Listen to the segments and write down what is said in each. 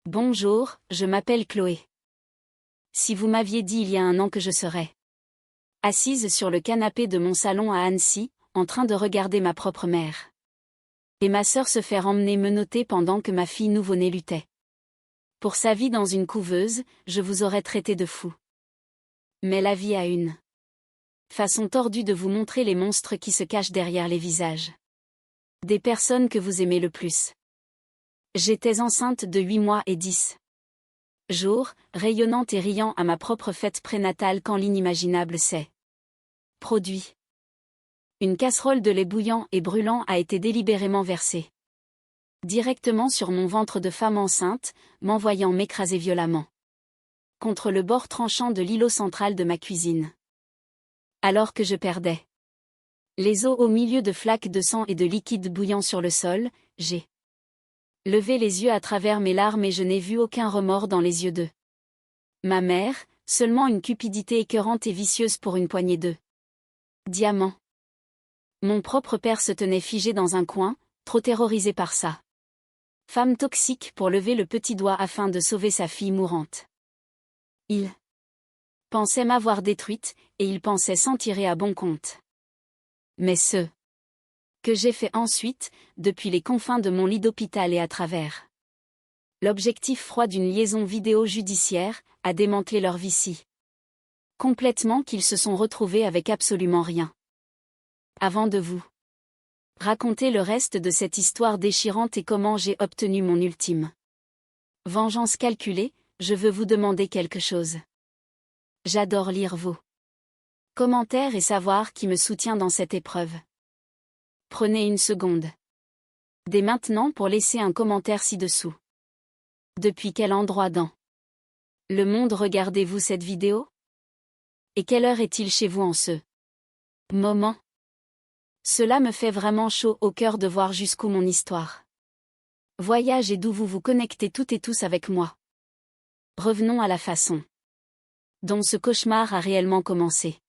Bonjour, je m'appelle Chloé. Si vous m'aviez dit il y a un an que je serais assise sur le canapé de mon salon à Annecy, en train de regarder ma propre mère et ma sœur se faire emmener menottée pendant que ma fille nouveau-née luttait pour sa vie dans une couveuse, je vous aurais traité de fou. Mais la vie a une façon tordue de vous montrer les monstres qui se cachent derrière les visages des personnes que vous aimez le plus. J'étais enceinte de 8 mois et 10 jours, rayonnante et riant à ma propre fête prénatale quand l'inimaginable s'est produit. Une casserole de lait bouillant et brûlant a été délibérément versée directement sur mon ventre de femme enceinte, m'envoyant m'écraser violemment contre le bord tranchant de l'îlot central de ma cuisine. Alors que je perdais les os au milieu de flaques de sang et de liquide bouillant sur le sol, j'ai levé les yeux à travers mes larmes et je n'ai vu aucun remords dans les yeux de ma mère, seulement une cupidité écœurante et vicieuse pour une poignée de diamants. Mon propre père se tenait figé dans un coin, trop terrorisé par ça. Femme toxique pour lever le petit doigt afin de sauver sa fille mourante. Il pensait m'avoir détruite, et il pensait s'en tirer à bon compte. Mais ce que j'ai fait ensuite, depuis les confins de mon lit d'hôpital et à travers l'objectif froid d'une liaison vidéo judiciaire, a démantelé leur vie si complètement qu'ils se sont retrouvés avec absolument rien. Avant de vous raconter le reste de cette histoire déchirante et comment j'ai obtenu mon ultime vengeance calculée, je veux vous demander quelque chose. J'adore lire vos commentaires et savoir qui me soutient dans cette épreuve. Prenez une seconde dès maintenant pour laisser un commentaire ci-dessous. Depuis quel endroit dans le monde regardez-vous cette vidéo? Et quelle heure est-il chez vous en ce moment? Cela me fait vraiment chaud au cœur de voir jusqu'où mon histoire voyage et d'où vous vous connectez toutes et tous avec moi. Revenons à la façon dont ce cauchemar a réellement commencé.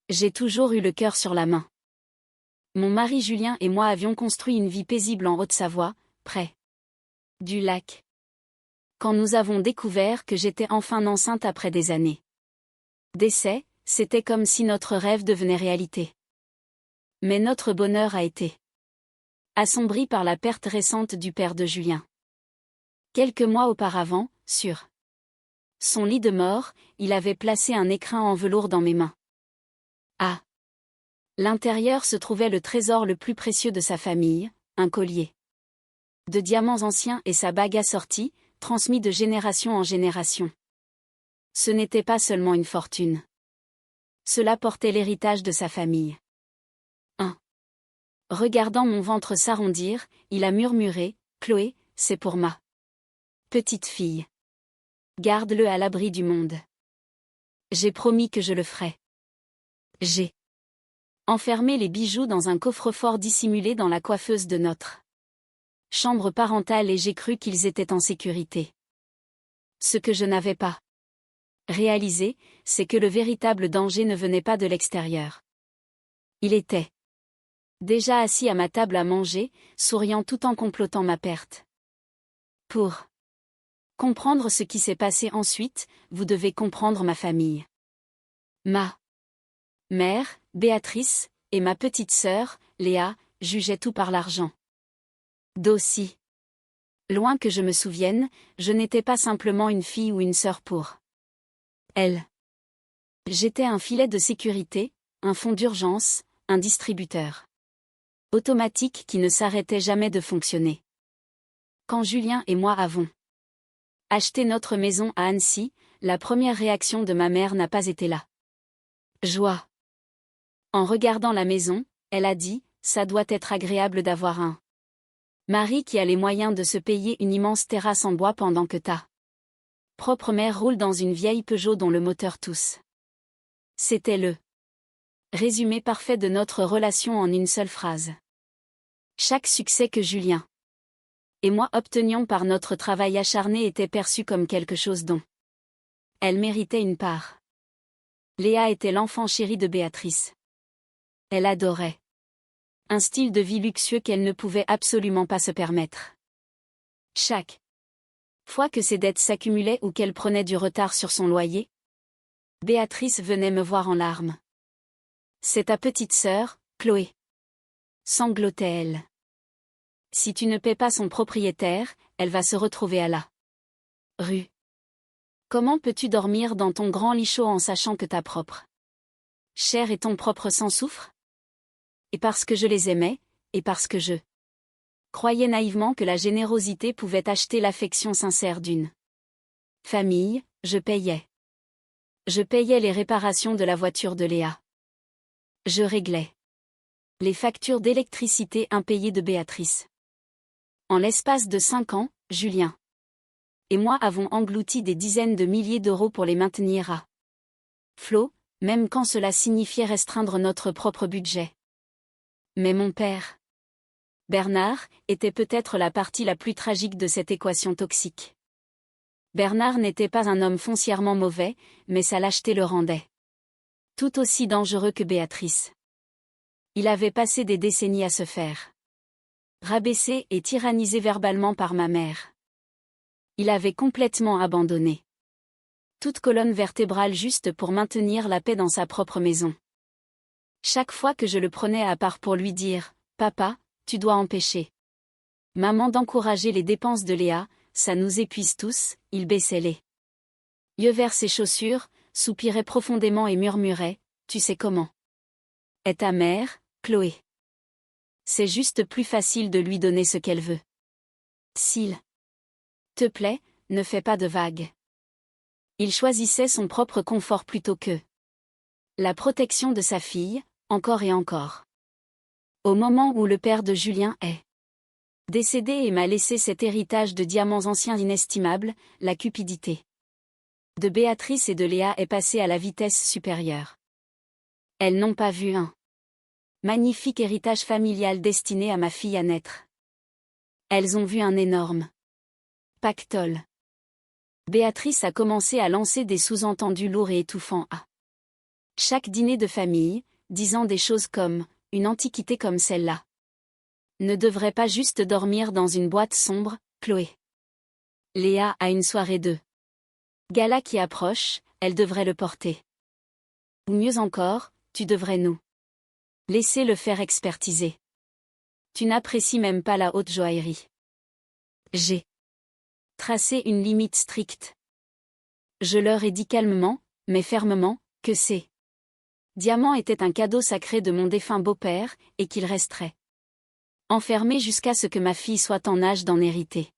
J'ai toujours eu le cœur sur la main. Mon mari Julien et moi avions construit une vie paisible en Haute-Savoie, près du lac. Quand nous avons découvert que j'étais enfin enceinte après des années d'essai, c'était comme si notre rêve devenait réalité. Mais notre bonheur a été assombri par la perte récente du père de Julien. Quelques mois auparavant, sur son lit de mort, il avait placé un écrin en velours dans mes mains. À l'intérieur se trouvait le trésor le plus précieux de sa famille, un collier de diamants anciens et sa bague assortie, transmis de génération en génération. Ce n'était pas seulement une fortune. Cela portait l'héritage de sa famille. Regardant mon ventre s'arrondir, il a murmuré, « Chloé, c'est pour ma petite fille. Garde-le à l'abri du monde. » J'ai promis que je le ferais. J'ai enfermé les bijoux dans un coffre-fort dissimulé dans la coiffeuse de notre chambre parentale et j'ai cru qu'ils étaient en sécurité. Ce que je n'avais pas réalisé, c'est que le véritable danger ne venait pas de l'extérieur. Il était déjà assis à ma table à manger, souriant tout en complotant ma perte. Pour comprendre ce qui s'est passé ensuite, vous devez comprendre ma famille. Ma mère, Béatrice, et ma petite sœur, Léa, jugeaient tout par l'argent. D'aussi loin que je me souvienne, je n'étais pas simplement une fille ou une sœur pour elle. J'étais un filet de sécurité, un fonds d'urgence, un distributeur automatique qui ne s'arrêtait jamais de fonctionner. Quand Julien et moi avons acheté notre maison à Annecy, la première réaction de ma mère n'a pas été la joie. En regardant la maison, elle a dit, « Ça doit être agréable d'avoir un mari qui a les moyens de se payer une immense terrasse en bois pendant que ta propre mère roule dans une vieille Peugeot dont le moteur tousse. » C'était le résumé parfait de notre relation en une seule phrase. Chaque succès que Julien et moi obtenions par notre travail acharné était perçu comme quelque chose dont elle méritait une part. Léa était l'enfant chéri de Béatrice. Elle adorait un style de vie luxueux qu'elle ne pouvait absolument pas se permettre. Chaque fois que ses dettes s'accumulaient ou qu'elle prenait du retard sur son loyer, Béatrice venait me voir en larmes. « C'est ta petite sœur, Chloé. » sanglotait-elle. « Si tu ne paies pas son propriétaire, elle va se retrouver à la rue. Comment peux-tu dormir dans ton grand lit chaud en sachant que ta propre chair et ton propre sang souffrent ? Et parce que je les aimais, et parce que je croyais naïvement que la générosité pouvait acheter l'affection sincère d'une famille, je payais. Je payais les réparations de la voiture de Léa. Je réglais les factures d'électricité impayées de Béatrice. En l'espace de 5 ans, Julien et moi avons englouti des dizaines de milliers d'euros pour les maintenir à flot, même quand cela signifiait restreindre notre propre budget. Mais mon père, Bernard, était peut-être la partie la plus tragique de cette équation toxique. Bernard n'était pas un homme foncièrement mauvais, mais sa lâcheté le rendait tout aussi dangereux que Béatrice. Il avait passé des décennies à se faire rabaisser et tyranniser verbalement par ma mère. Il avait complètement abandonné toute colonne vertébrale juste pour maintenir la paix dans sa propre maison. Chaque fois que je le prenais à part pour lui dire « Papa, tu dois empêcher maman d'encourager les dépenses de Léa, ça nous épuise tous », il baissait les yeux vers ses chaussures, soupirait profondément et murmurait « Tu sais comment est ta mère, Chloé. C'est juste plus facile de lui donner ce qu'elle veut. S'il te plaît, ne fais pas de vagues. » Il choisissait son propre confort plutôt que la protection de sa fille, encore et encore. Au moment où le père de Julien est décédé et m'a laissé cet héritage de diamants anciens inestimables, la cupidité de Béatrice et de Léa est passée à la vitesse supérieure. Elles n'ont pas vu un magnifique héritage familial destiné à ma fille à naître. Elles ont vu un énorme pactole. Béatrice a commencé à lancer des sous-entendus lourds et étouffants à chaque dîner de famille, disant des choses comme « une antiquité comme celle-là ne devrait pas juste dormir dans une boîte sombre, Chloé. Léa a une soirée de gala qui approche, elle devrait le porter. Ou mieux encore, tu devrais nous laisser le faire expertiser. Tu n'apprécies même pas la haute joaillerie. » J'ai tracé une limite stricte. Je leur ai dit calmement, mais fermement, que ces diamants étaient un cadeau sacré de mon défunt beau-père, et qu'ils resteraient enfermés jusqu'à ce que ma fille soit en âge d'en hériter.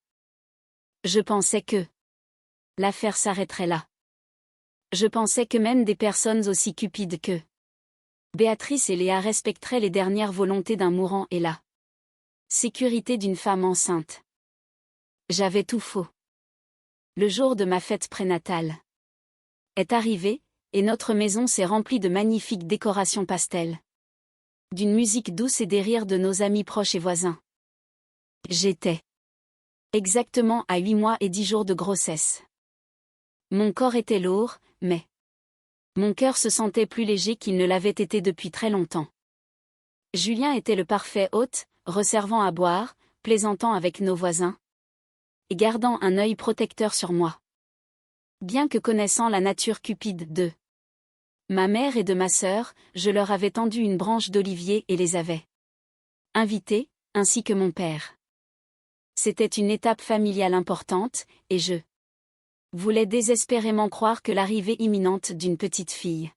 Je pensais que l'affaire s'arrêterait là. Je pensais que même des personnes aussi cupides que Béatrice et Léa respecteraient les dernières volontés d'un mourant et la sécurité d'une femme enceinte. J'avais tout faux. Le jour de ma fête prénatale est arrivé, et notre maison s'est remplie de magnifiques décorations pastel, d'une musique douce et des rires de nos amis proches et voisins. J'étais exactement à 8 mois et 10 jours de grossesse. Mon corps était lourd, mais mon cœur se sentait plus léger qu'il ne l'avait été depuis très longtemps. Julien était le parfait hôte, resservant à boire, plaisantant avec nos voisins, et gardant un œil protecteur sur moi. Bien que connaissant la nature cupide de ma mère et de ma sœur, je leur avais tendu une branche d'olivier et les avais invités, ainsi que mon père. C'était une étape familiale importante, et je voulais désespérément croire que l'arrivée imminente d'une petite fille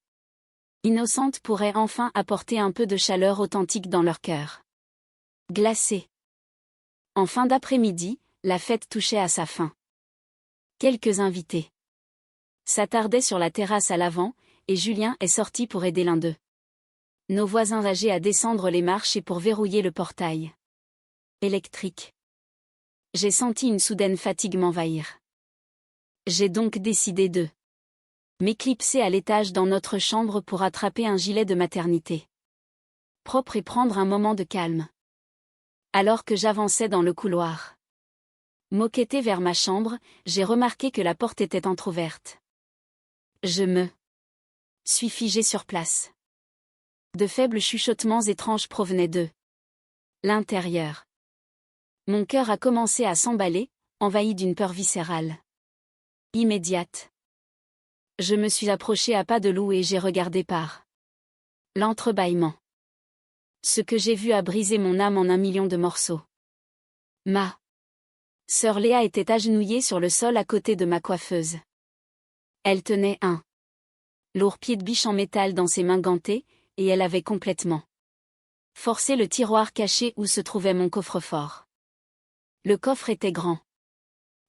innocente pourrait enfin apporter un peu de chaleur authentique dans leur cœur glacé. En fin d'après-midi, la fête touchait à sa fin. Quelques invités s'attardaient sur la terrasse à l'avant, et Julien est sorti pour aider l'un d'eux, nos voisins âgés, à descendre les marches et pour verrouiller le portail électrique. J'ai senti une soudaine fatigue m'envahir. J'ai donc décidé de m'éclipser à l'étage dans notre chambre pour attraper un gilet de maternité propre et prendre un moment de calme. Alors que j'avançais dans le couloir moquetté vers ma chambre, j'ai remarqué que la porte était entr'ouverte. Je me suis figé sur place. De faibles chuchotements étranges provenaient de l'intérieur. Mon cœur a commencé à s'emballer, envahi d'une peur viscérale. Immédiate. Je me suis approché à pas de loup et j'ai regardé par l'entrebâillement. Ce que j'ai vu a brisé mon âme en 1 million de morceaux. Ma sœur Léa était agenouillée sur le sol à côté de ma coiffeuse. Elle tenait un lourd pied de biche en métal dans ses mains gantées, et elle avait complètement forcé le tiroir caché où se trouvait mon coffre-fort. Le coffre était grand.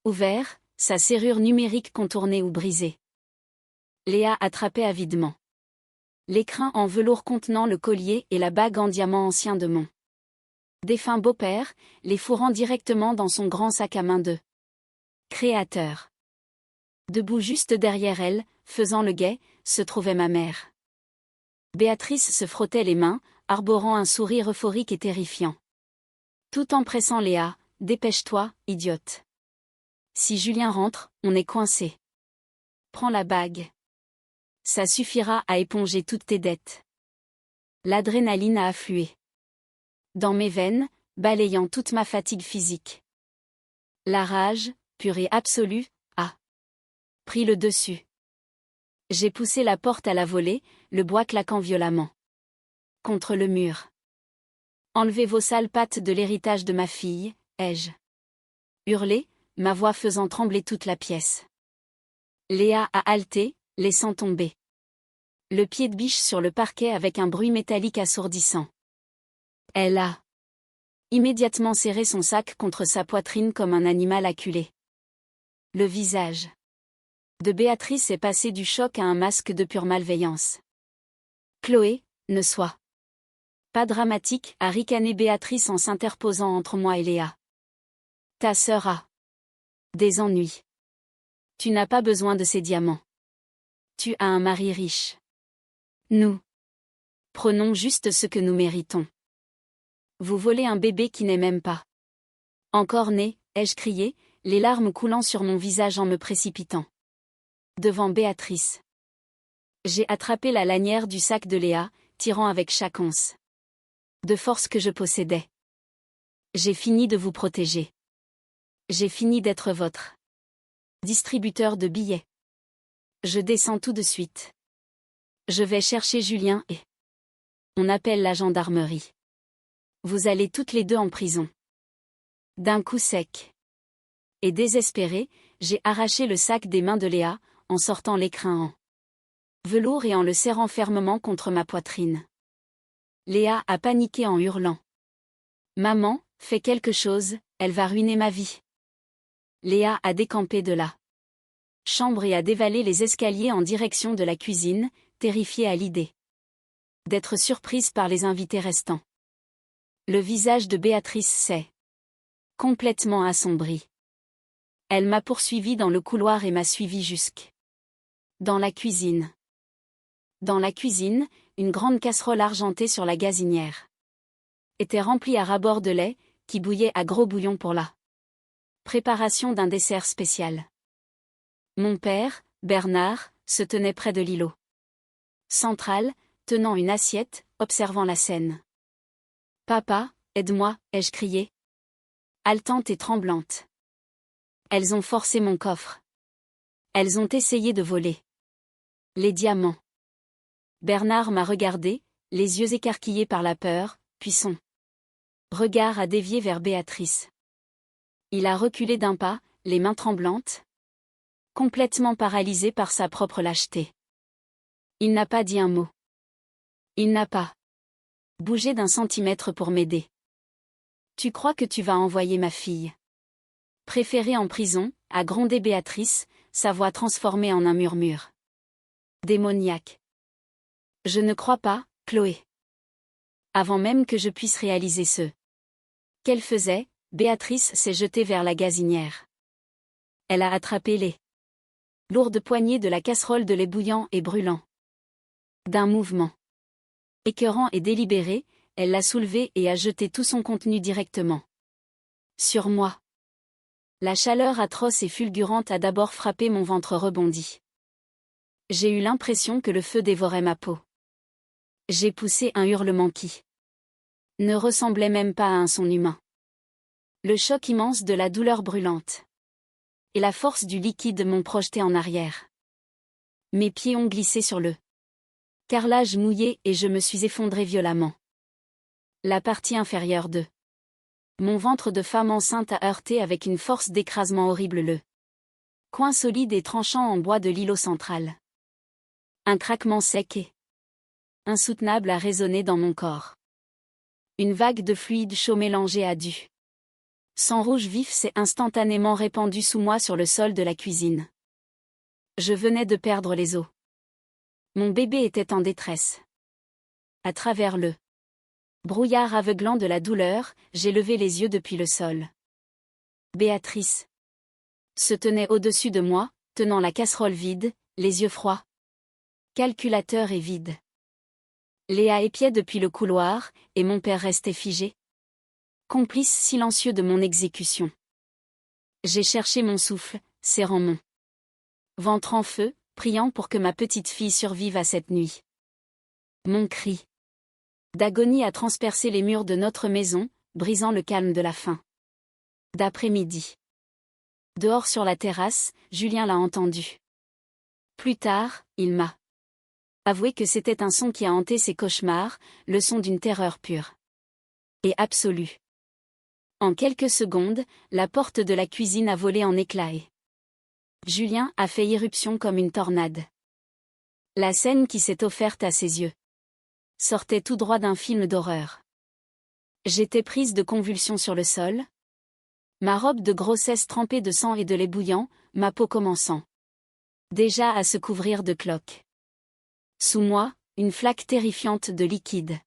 Ouvert, sa serrure numérique contournée ou brisée. Léa attrapait avidement l'écrin en velours contenant le collier et la bague en diamant ancien de mon défunt beau-père, les fourrant directement dans son grand sac à main de créateur. Debout juste derrière elle, faisant le guet, se trouvait ma mère. Béatrice se frottait les mains, arborant un sourire euphorique et terrifiant. Tout en pressant Léa, « Dépêche-toi, idiote. Si Julien rentre, on est coincé. Prends la bague. Ça suffira à éponger toutes tes dettes. » L'adrénaline a afflué dans mes veines, balayant toute ma fatigue physique. La rage, pure et absolue, a pris le dessus. J'ai poussé la porte à la volée, le bois claquant violemment contre le mur. « Enlevez vos sales pattes de l'héritage de ma fille, » ai-je hurlé, ma voix faisant trembler toute la pièce. Léa a haleté, laissant tomber le pied de biche sur le parquet avec un bruit métallique assourdissant. Elle a immédiatement serré son sac contre sa poitrine comme un animal acculé. Le visage de Béatrice est passé du choc à un masque de pure malveillance. « Chloé, ne sois pas dramatique, » a ricané Béatrice en s'interposant entre moi et Léa. « Ta sœur a des ennuis. Tu n'as pas besoin de ces diamants. Tu as un mari riche. Nous prenons juste ce que nous méritons. Vous volez un bébé qui n'est même pas encore né, » ai-je crié, les larmes coulant sur mon visage en me précipitant devant Béatrice. J'ai attrapé la lanière du sac de Léa, tirant avec chaque once de force que je possédais. J'ai fini de vous protéger. J'ai fini d'être votre distributeur de billets. Je descends tout de suite. Je vais chercher Julien et on appelle la gendarmerie. Vous allez toutes les deux en prison. D'un coup sec et désespéré, j'ai arraché le sac des mains de Léa, en sortant l'écrin en velours et en le serrant fermement contre ma poitrine. Léa a paniqué en hurlant. « Maman, fais quelque chose, elle va ruiner ma vie. » Léa a décampé de la chambre et a dévalé les escaliers en direction de la cuisine, terrifiée à l'idée d'être surprise par les invités restants. Le visage de Béatrice s'est complètement assombri. Elle m'a poursuivi dans le couloir et m'a suivi jusque dans la cuisine. Dans la cuisine, une grande casserole argentée sur la gazinière était remplie à ras-bord de lait, qui bouillait à gros bouillon pour la préparation d'un dessert spécial. Mon père, Bernard, se tenait près de l'îlot central, tenant une assiette, observant la scène. « Papa, aide-moi, » ai-je crié, haletante et tremblante. Elles ont forcé mon coffre. Elles ont essayé de voler les diamants. Bernard m'a regardé, les yeux écarquillés par la peur, puis son regard a dévié vers Béatrice. Il a reculé d'un pas, les mains tremblantes, complètement paralysé par sa propre lâcheté. Il n'a pas dit un mot. Il n'a pas bougé d'un centimètre pour m'aider. « Tu crois que tu vas envoyer ma fille préférée en prison ?» a grondé Béatrice, sa voix transformée en un murmure démoniaque. « Je ne crois pas, Chloé. » Avant même que je puisse réaliser ce qu'elle faisait, Béatrice s'est jetée vers la gazinière. Elle a attrapé les lourdes poignées de la casserole de lait bouillant et brûlant. D'un mouvement écœurant et délibéré, elle l'a soulevée et a jeté tout son contenu directement sur moi. La chaleur atroce et fulgurante a d'abord frappé mon ventre rebondi. J'ai eu l'impression que le feu dévorait ma peau. J'ai poussé un hurlement qui ne ressemblait même pas à un son humain. Le choc immense de la douleur brûlante et la force du liquide m'ont projeté en arrière. Mes pieds ont glissé sur le carrelage mouillé et je me suis effondré violemment. La partie inférieure de mon ventre de femme enceinte a heurté avec une force d'écrasement horrible le coin solide et tranchant en bois de l'îlot central. Un craquement sec et insoutenable a résonné dans mon corps. Une vague de fluide chaud mélangé à du sang rouge vif s'est instantanément répandue sous moi sur le sol de la cuisine. Je venais de perdre les os. Mon bébé était en détresse. À travers le brouillard aveuglant de la douleur, j'ai levé les yeux depuis le sol. Béatrice se tenait au-dessus de moi, tenant la casserole vide, les yeux froids. Calculateur et vide. Léa épiait depuis le couloir, et mon père restait figé. Complice silencieux de mon exécution. J'ai cherché mon souffle, serrant mon ventre en feu, priant pour que ma petite fille survive à cette nuit. Mon cri d'agonie a transpercé les murs de notre maison, brisant le calme de la fin d'après-midi. Dehors sur la terrasse, Julien l'a entendu. Plus tard, il m'a avoué que c'était un son qui a hanté ses cauchemars, le son d'une terreur pure et absolue. En quelques secondes, la porte de la cuisine a volé en éclats et Julien a fait irruption comme une tornade. La scène qui s'est offerte à ses yeux sortait tout droit d'un film d'horreur. J'étais prise de convulsions sur le sol. Ma robe de grossesse trempée de sang et de lait bouillant, ma peau commençant déjà à se couvrir de cloques. Sous moi, une flaque terrifiante de liquide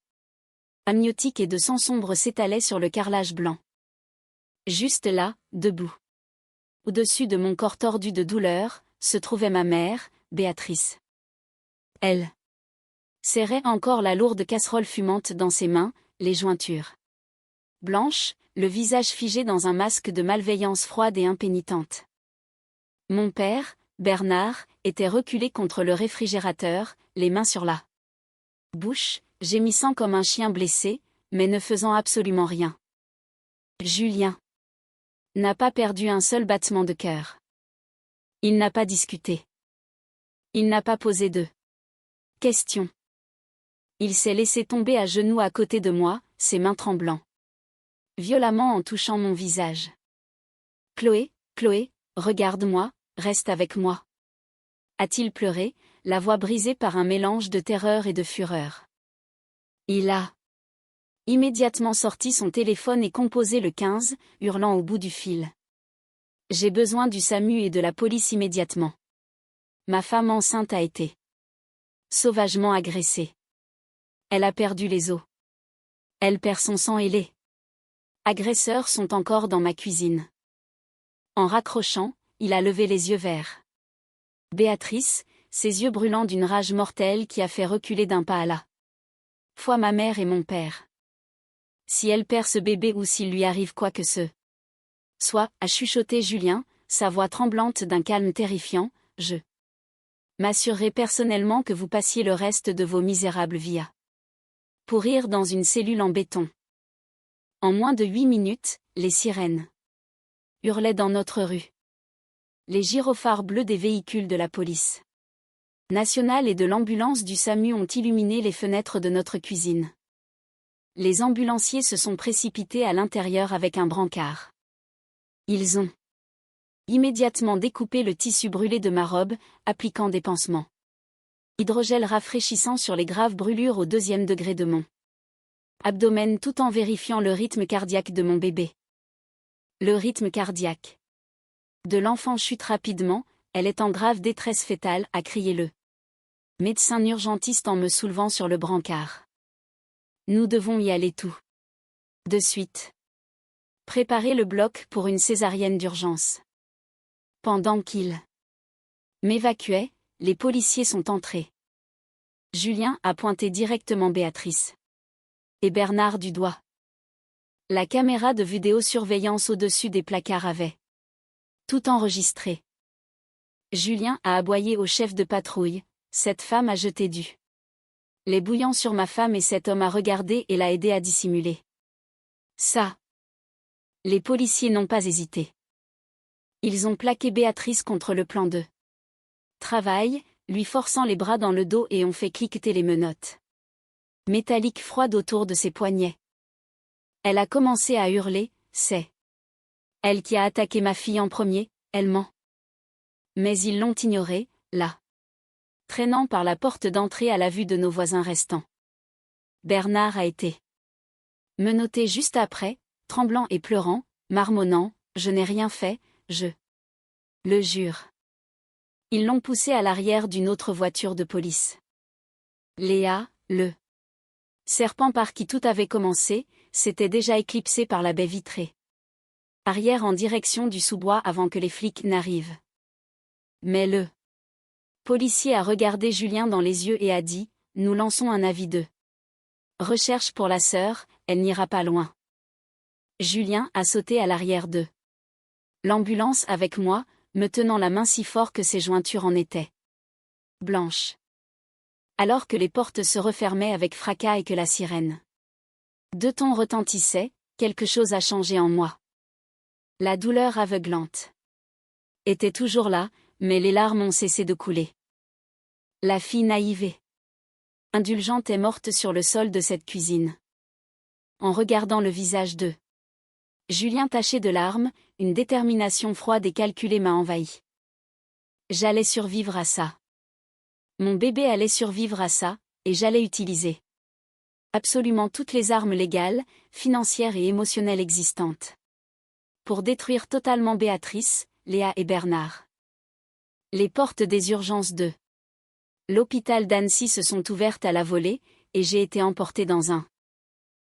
amniotique et de sang sombre s'étalait sur le carrelage blanc. Juste là, debout. Au-dessus de mon corps tordu de douleur, se trouvait ma mère, Béatrice. Elle serrait encore la lourde casserole fumante dans ses mains, les jointures blanches, le visage figé dans un masque de malveillance froide et impénitente. Mon père, Bernard, était reculé contre le réfrigérateur, les mains sur la bouche, gémissant comme un chien blessé, mais ne faisant absolument rien. Julien n'a pas perdu un seul battement de cœur. Il n'a pas discuté. Il n'a pas posé de questions. Il s'est laissé tomber à genoux à côté de moi, ses mains tremblant violemment en touchant mon visage. Chloé, Chloé, regarde-moi, reste avec moi. A-t-il pleuré, la voix brisée par un mélange de terreur et de fureur. Il a immédiatement sorti son téléphone et composé le 15, hurlant au bout du fil. J'ai besoin du SAMU et de la police immédiatement. Ma femme enceinte a été sauvagement agressée. Elle a perdu les os. Elle perd son sang et les agresseurs sont encore dans ma cuisine. En raccrochant, il a levé les yeux vers Béatrice, ses yeux brûlants d'une rage mortelle qui a fait reculer d'un pas à la fois ma mère et mon père. Si elle perd ce bébé ou s'il lui arrive quoi que ce soit, a chuchoté Julien, sa voix tremblante d'un calme terrifiant, je m'assurerai personnellement que vous passiez le reste de vos misérables vies à pourrir dans une cellule en béton. En moins de 8 minutes, les sirènes hurlaient dans notre rue. Les gyrophares bleus des véhicules de la police nationale et de l'ambulance du SAMU ont illuminé les fenêtres de notre cuisine. Les ambulanciers se sont précipités à l'intérieur avec un brancard. Ils ont immédiatement découpé le tissu brûlé de ma robe, appliquant des pansements hydrogel rafraîchissant sur les graves brûlures au 2e degré de mon abdomen tout en vérifiant le rythme cardiaque de mon bébé. Le rythme cardiaque de l'enfant chute rapidement, elle est en grave détresse fœtale, a crié le médecin urgentiste en me soulevant sur le brancard. Nous devons y aller tout de suite. Préparez le bloc pour une césarienne d'urgence. Pendant qu'il m'évacuait, les policiers sont entrés. Julien a pointé directement Béatrice et Bernard du doigt. La caméra de vidéosurveillance au-dessus des placards avait tout enregistré. Julien a aboyé au chef de patrouille, cette femme a jeté du lait bouillant sur ma femme et cet homme a regardé et l'a aidé à dissimuler ça. Les policiers n'ont pas hésité. Ils ont plaqué Béatrice contre le plan de travail, lui forçant les bras dans le dos et ont fait cliqueter les menottes métalliques froides autour de ses poignets. Elle a commencé à hurler, c'est elle qui a attaqué ma fille en premier, elle ment. Mais ils l'ont ignorée, là. Traînant par la porte d'entrée à la vue de nos voisins restants. Bernard a été menotté juste après, tremblant et pleurant, marmonnant, je n'ai rien fait, je le jure. Ils l'ont poussé à l'arrière d'une autre voiture de police. Léa, le serpent par qui tout avait commencé, s'était déjà éclipsé par la baie vitrée. Arrière en direction du sous-bois avant que les flics n'arrivent. Mais le policier a regardé Julien dans les yeux et a dit, nous lançons un avis de recherche pour la sœur, elle n'ira pas loin. Julien a sauté à l'arrière de l'ambulance avec moi, me tenant la main si fort que ses jointures en étaient blanches. Alors que les portes se refermaient avec fracas et que la sirène de ton retentissait, quelque chose a changé en moi. La douleur aveuglante était toujours là, mais les larmes ont cessé de couler. La fille naïve et indulgente est morte sur le sol de cette cuisine. En regardant le visage de Julien taché de larmes, une détermination froide et calculée m'a envahi. J'allais survivre à ça. Mon bébé allait survivre à ça, et j'allais utiliser absolument toutes les armes légales, financières et émotionnelles existantes pour détruire totalement Béatrice, Léa et Bernard. Les portes des urgences de l'hôpital d'Annecy se sont ouvertes à la volée, et j'ai été emporté dans un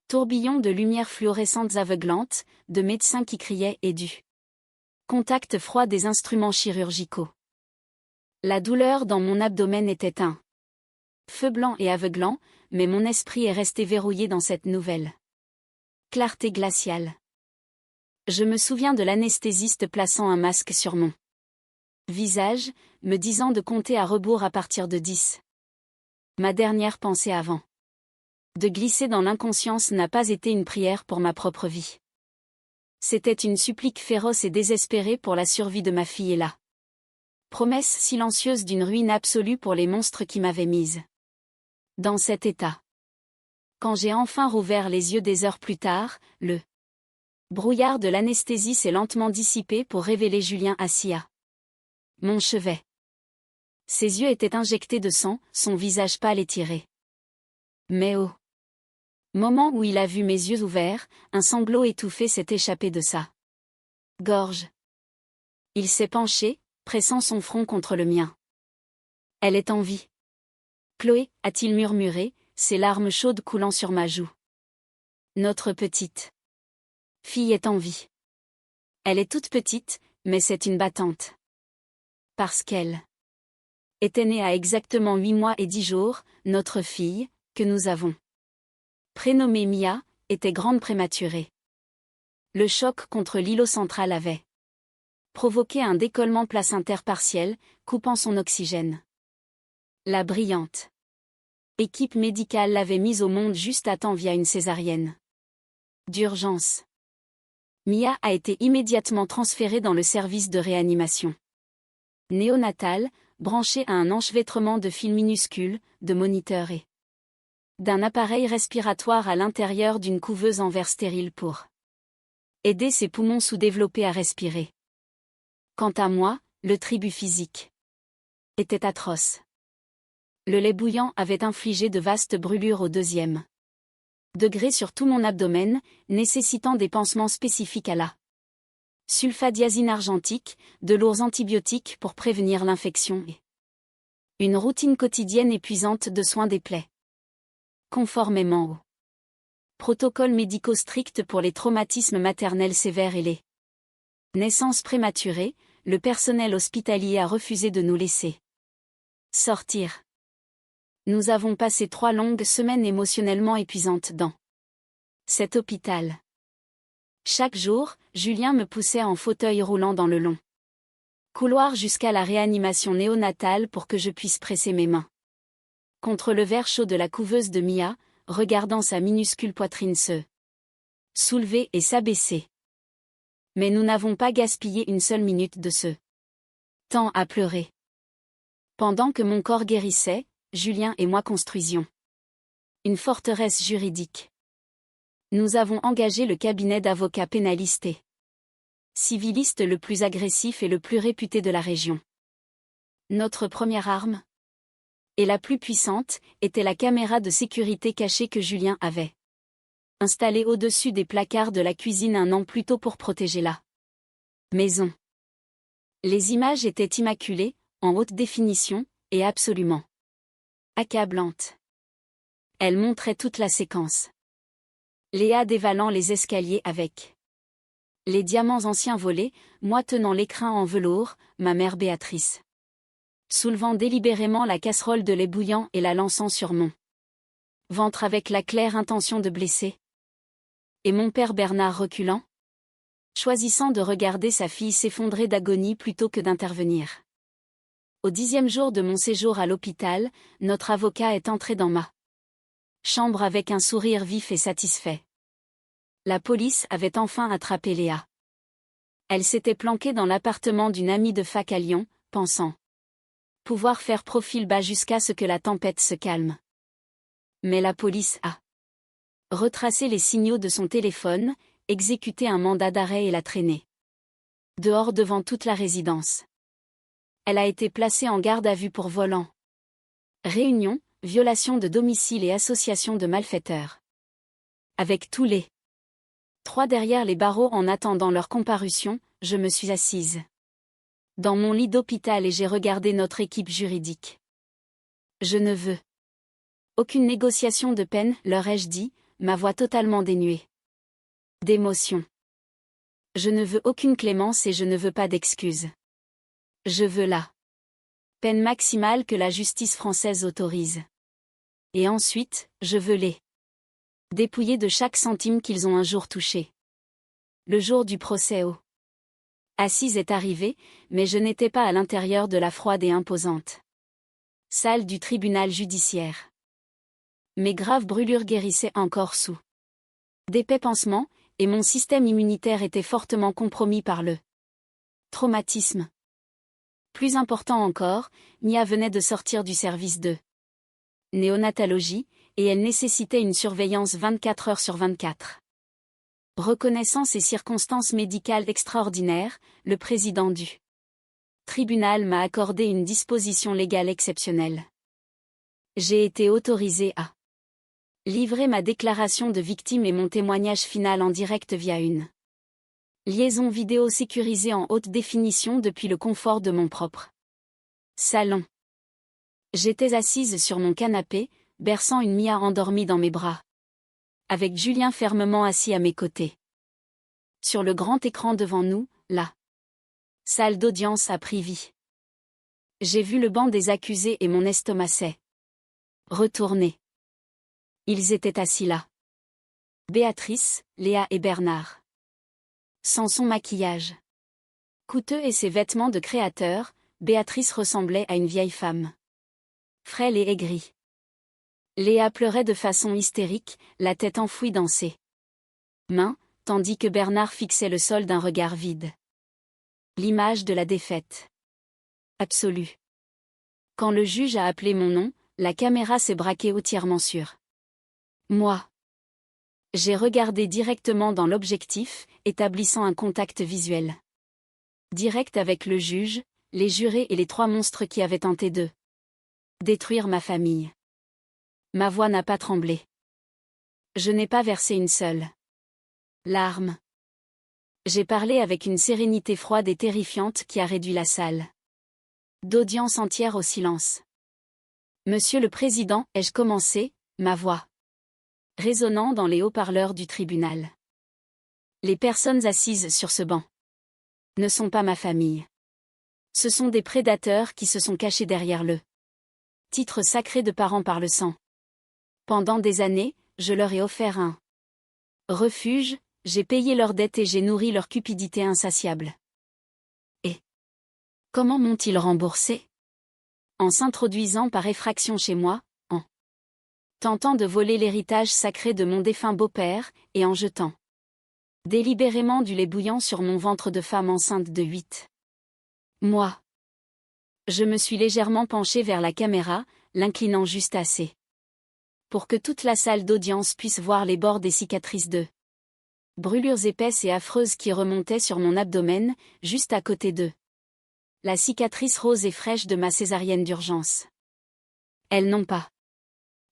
tourbillon de lumières fluorescentes aveuglantes, de médecins qui criaient et du contact froid des instruments chirurgicaux. La douleur dans mon abdomen était un feu blanc et aveuglant, mais mon esprit est resté verrouillé dans cette nouvelle clarté glaciale. Je me souviens de l'anesthésiste plaçant un masque sur mon visage, me disant de compter à rebours à partir de 10. Ma dernière pensée avant de glisser dans l'inconscience n'a pas été une prière pour ma propre vie. C'était une supplique féroce et désespérée pour la survie de ma fille et la promesse silencieuse d'une ruine absolue pour les monstres qui m'avaient mise dans cet état. Quand j'ai enfin rouvert les yeux des heures plus tard, le brouillard de l'anesthésie s'est lentement dissipé pour révéler Julien assis à mon chevet. Ses yeux étaient injectés de sang, son visage pâle et tiré. Mais au moment où il a vu mes yeux ouverts, un sanglot étouffé s'est échappé de sa gorge. Il s'est penché, pressant son front contre le mien. Elle est en vie. Chloé, a-t-il murmuré, ses larmes chaudes coulant sur ma joue. Notre petite fille est en vie. Elle est toute petite, mais c'est une battante. Parce qu'elle était née à exactement 8 mois et 10 jours, notre fille, que nous avons prénommée Mia, était grande prématurée. Le choc contre l'îlot central avait provoqué un décollement placentaire partiel, coupant son oxygène. La brillante équipe médicale l'avait mise au monde juste à temps via une césarienne d'urgence. Mia a été immédiatement transférée dans le service de réanimation néonatale, branchée à un enchevêtrement de fils minuscules, de moniteurs et d'un appareil respiratoire à l'intérieur d'une couveuse en verre stérile pour aider ses poumons sous-développés à respirer. Quant à moi, le tribut physique était atroce. Le lait bouillant avait infligé de vastes brûlures au 2e degré sur tout mon abdomen, nécessitant des pansements spécifiques à la sulfadiazine argentique, de lourds antibiotiques pour prévenir l'infection et une routine quotidienne épuisante de soins des plaies. Conformément aux protocoles médicaux stricts pour les traumatismes maternels sévères et les naissances prématurées, le personnel hospitalier a refusé de nous laisser sortir. Nous avons passé 3 longues semaines émotionnellement épuisantes dans cet hôpital. Chaque jour, Julien me poussait en fauteuil roulant dans le long couloir jusqu'à la réanimation néonatale pour que je puisse presser mes mains contre le verre chaud de la couveuse de Mia, regardant sa minuscule poitrine se soulever et s'abaisser. Mais nous n'avons pas gaspillé une seule minute de ce temps à pleurer. Pendant que mon corps guérissait, Julien et moi construisions une forteresse juridique. Nous avons engagé le cabinet d'avocats pénalistes et civilistes le plus agressif et le plus réputé de la région. Notre première arme, et la plus puissante, était la caméra de sécurité cachée que Julien avait installée au-dessus des placards de la cuisine un an plus tôt pour protéger la maison. Les images étaient immaculées, en haute définition, et absolument accablantes. Elles montraient toute la séquence. Léa dévalant les escaliers avec les diamants anciens volés, moi tenant l'écrin en velours, ma mère Béatrice soulevant délibérément la casserole de lait bouillant et la lançant sur mon ventre avec la claire intention de blesser. Et mon père Bernard reculant, choisissant de regarder sa fille s'effondrer d'agonie plutôt que d'intervenir. Au 10e jour de mon séjour à l'hôpital, notre avocat est entré dans ma chambre avec un sourire vif et satisfait. La police avait enfin attrapé Léa. Elle s'était planquée dans l'appartement d'une amie de fac à Lyon, pensant pouvoir faire profil bas jusqu'à ce que la tempête se calme. Mais la police a retracé les signaux de son téléphone, exécuté un mandat d'arrêt et l'a traînée dehors devant toute la résidence. Elle a été placée en garde à vue pour volant, réunion, violation de domicile et association de malfaiteurs. Avec tous les 3 derrière les barreaux en attendant leur comparution, je me suis assise dans mon lit d'hôpital et j'ai regardé notre équipe juridique. Je ne veux aucune négociation de peine, leur ai-je dit, ma voix totalement dénuée d'émotion. Je ne veux aucune clémence et je ne veux pas d'excuses. Je veux la peine maximale que la justice française autorise. Et ensuite, je veux les dépouiller de chaque centime qu'ils ont un jour touché. Le jour du procès au Assise est arrivé, mais je n'étais pas à l'intérieur de la froide et imposante salle du tribunal judiciaire. Mes graves brûlures guérissaient encore sous d'épais pansements, et mon système immunitaire était fortement compromis par le traumatisme. Plus important encore, Mia venait de sortir du service de néonatologie, et elle nécessitait une surveillance 24 heures sur 24. Reconnaissant ces circonstances médicales extraordinaires, le président du tribunal m'a accordé une disposition légale exceptionnelle. J'ai été autorisé à livrer ma déclaration de victime et mon témoignage final en direct via une liaison vidéo sécurisée en haute définition depuis le confort de mon propre salon. J'étais assise sur mon canapé, berçant une Mia endormie dans mes bras, avec Julien fermement assis à mes côtés. Sur le grand écran devant nous, la salle d'audience a pris vie. J'ai vu le banc des accusés et mon estomac s'est retourné. Ils étaient assis là. Béatrice, Léa et Bernard. Sans son maquillage coûteux et ses vêtements de créateur, Béatrice ressemblait à une vieille femme frêle et aigrie. Léa pleurait de façon hystérique, la tête enfouie dans ses mains, tandis que Bernard fixait le sol d'un regard vide. L'image de la défaite absolue. Quand le juge a appelé mon nom, la caméra s'est braquée entièrement sur moi. J'ai regardé directement dans l'objectif, établissant un contact visuel direct avec le juge, les jurés et les 3 monstres qui avaient tenté de détruire ma famille. Ma voix n'a pas tremblé. Je n'ai pas versé une seule larme. J'ai parlé avec une sérénité froide et terrifiante qui a réduit la salle d'audience entière au silence. Monsieur le Président, ai-je commencé, ma voix résonnant dans les haut-parleurs du tribunal. Les personnes assises sur ce banc ne sont pas ma famille. Ce sont des prédateurs qui se sont cachés derrière le titre sacré de parents par le sang. Pendant des années, je leur ai offert un refuge, j'ai payé leurs dettes et j'ai nourri leur cupidité insatiable. Et comment m'ont-ils remboursé? En s'introduisant par effraction chez moi, en tentant de voler l'héritage sacré de mon défunt beau-père, et en jetant Délibérément du lait bouillant sur mon ventre de femme enceinte de 8 mois. Je me suis légèrement penchée vers la caméra, l'inclinant juste assez pour que toute la salle d'audience puisse voir les bords des cicatrices de brûlures épaisses et affreuses qui remontaient sur mon abdomen, juste à côté d'eux. La cicatrice rose et fraîche de ma césarienne d'urgence. Elles n'ont pas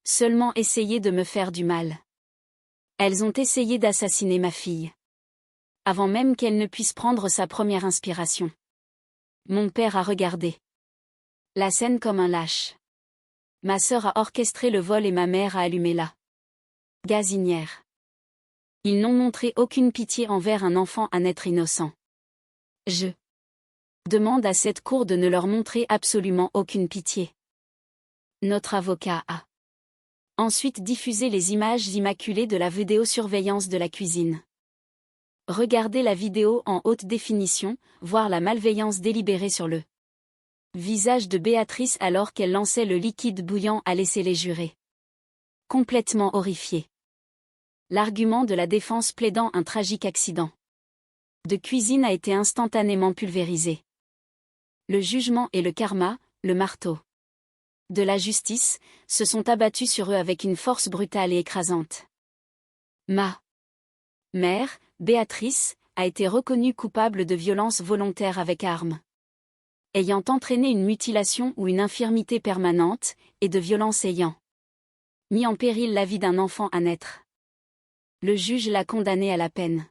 seulement essayé de me faire du mal. Elles ont essayé d'assassiner ma fille. Avant même qu'elle ne puisse prendre sa première inspiration. Mon père a regardé la scène comme un lâche. Ma sœur a orchestré le vol et ma mère a allumé la gazinière. Ils n'ont montré aucune pitié envers un enfant à naître innocent. Je demande à cette cour de ne leur montrer absolument aucune pitié. Notre avocat a ensuite diffusé les images immaculées de la vidéosurveillance de la cuisine. Regardez la vidéo en haute définition, voir la malveillance délibérée sur le visage de Béatrice alors qu'elle lançait le liquide bouillant à laisser les jurés complètement horrifiés. L'argument de la défense plaidant un tragique accident de cuisine a été instantanément pulvérisé. Le jugement et le karma, le marteau de la justice, se sont abattus sur eux avec une force brutale et écrasante. Ma mère, Béatrice, a été reconnue coupable de violence volontaire avec arme, ayant entraîné une mutilation ou une infirmité permanente, et de violence ayant mis en péril la vie d'un enfant à naître. Le juge l'a condamnée à la peine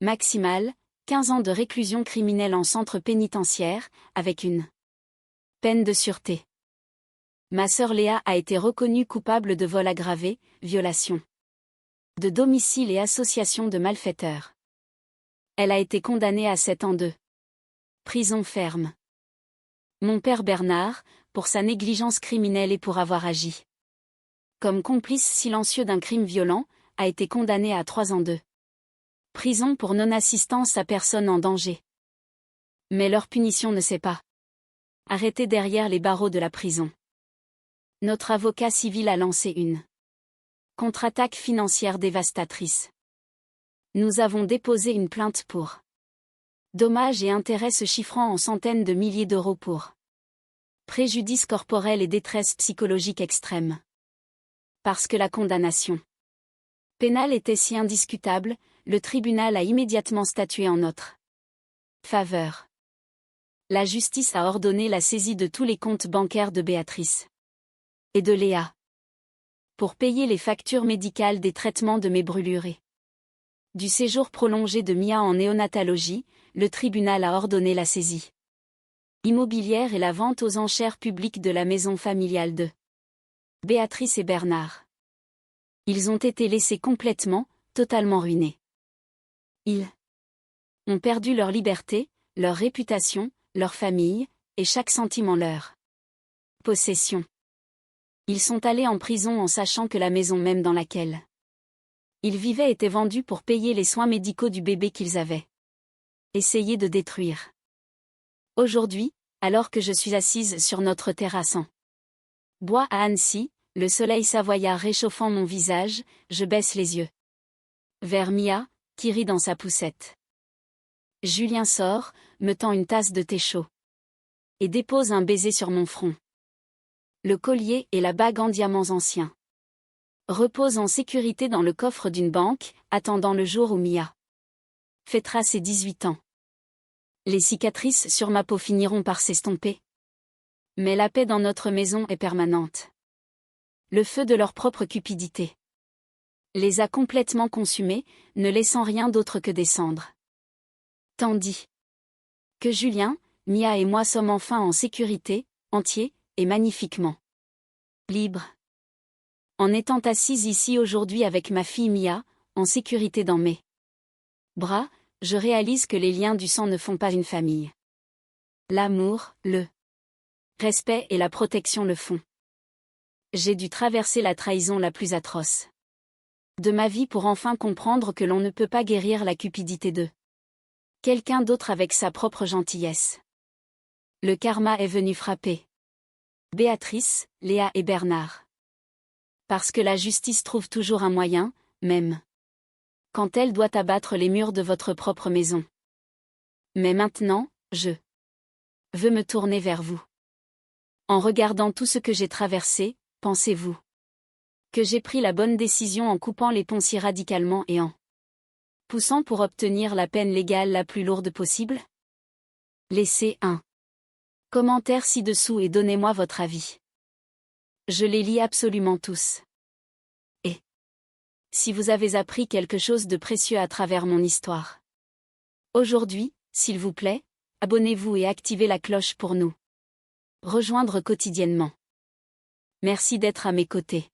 maximale, 15 ans de réclusion criminelle en centre pénitentiaire, avec une peine de sûreté. Ma sœur Léa a été reconnue coupable de vol aggravé, violation de domicile et association de malfaiteurs. Elle a été condamnée à 7 ans de prison ferme. Mon père Bernard, pour sa négligence criminelle et pour avoir agi comme complice silencieux d'un crime violent, a été condamné à 3 ans de prison pour non-assistance à personne en danger. Mais leur punition ne s'est pas arrêtée derrière les barreaux de la prison. Notre avocat civil a lancé une contre-attaque financière dévastatrice. Nous avons déposé une plainte pour dommages et intérêts se chiffrant en centaines de milliers d'euros pour préjudice corporel et détresse psychologique extrême. Parce que la condamnation pénale était si indiscutable, le tribunal a immédiatement statué en notre faveur. La justice a ordonné la saisie de tous les comptes bancaires de Béatrice et de Léa pour payer les factures médicales des traitements de mes brûlures et du séjour prolongé de Mia en néonatologie. Le tribunal a ordonné la saisie immobilière et la vente aux enchères publiques de la maison familiale de Béatrice et Bernard. Ils ont été laissés complètement, totalement ruinés. Ils ont perdu leur liberté, leur réputation, leur famille, et chaque centime en leur possession. Ils sont allés en prison en sachant que la maison même dans laquelle ils vivaient était vendue pour payer les soins médicaux du bébé qu'ils avaient essayé de détruire. Aujourd'hui, alors que je suis assise sur notre terrasse en bois à Annecy, le soleil savoyard réchauffant mon visage, je baisse les yeux vers Mia, qui rit dans sa poussette. Julien sort, me tend une tasse de thé chaud et dépose un baiser sur mon front. Le collier et la bague en diamants anciens reposent en sécurité dans le coffre d'une banque, attendant le jour où Mia fêtera ses 18 ans. Les cicatrices sur ma peau finiront par s'estomper. Mais la paix dans notre maison est permanente. Le feu de leur propre cupidité les a complètement consumés, ne laissant rien d'autre que des cendres. Tandis que Julien, Mia et moi sommes enfin en sécurité, entiers, et magnifiquement libres. En étant assise ici aujourd'hui avec ma fille Mia, en sécurité dans mes bras, je réalise que les liens du sang ne font pas une famille. L'amour, le respect et la protection le font. J'ai dû traverser la trahison la plus atroce de ma vie pour enfin comprendre que l'on ne peut pas guérir la cupidité de quelqu'un d'autre avec sa propre gentillesse. Le karma est venu frapper Béatrice, Léa et Bernard. Parce que la justice trouve toujours un moyen, même quand elle doit abattre les murs de votre propre maison. Mais maintenant, je veux me tourner vers vous. En regardant tout ce que j'ai traversé, pensez-vous que j'ai pris la bonne décision en coupant les ponts si radicalement et en poussant pour obtenir la peine légale la plus lourde possible? Laissez un commentaire ci-dessous et donnez-moi votre avis. Je les lis absolument tous. Et si vous avez appris quelque chose de précieux à travers mon histoire aujourd'hui, s'il vous plaît, abonnez-vous et activez la cloche pour nous rejoindre quotidiennement. Merci d'être à mes côtés.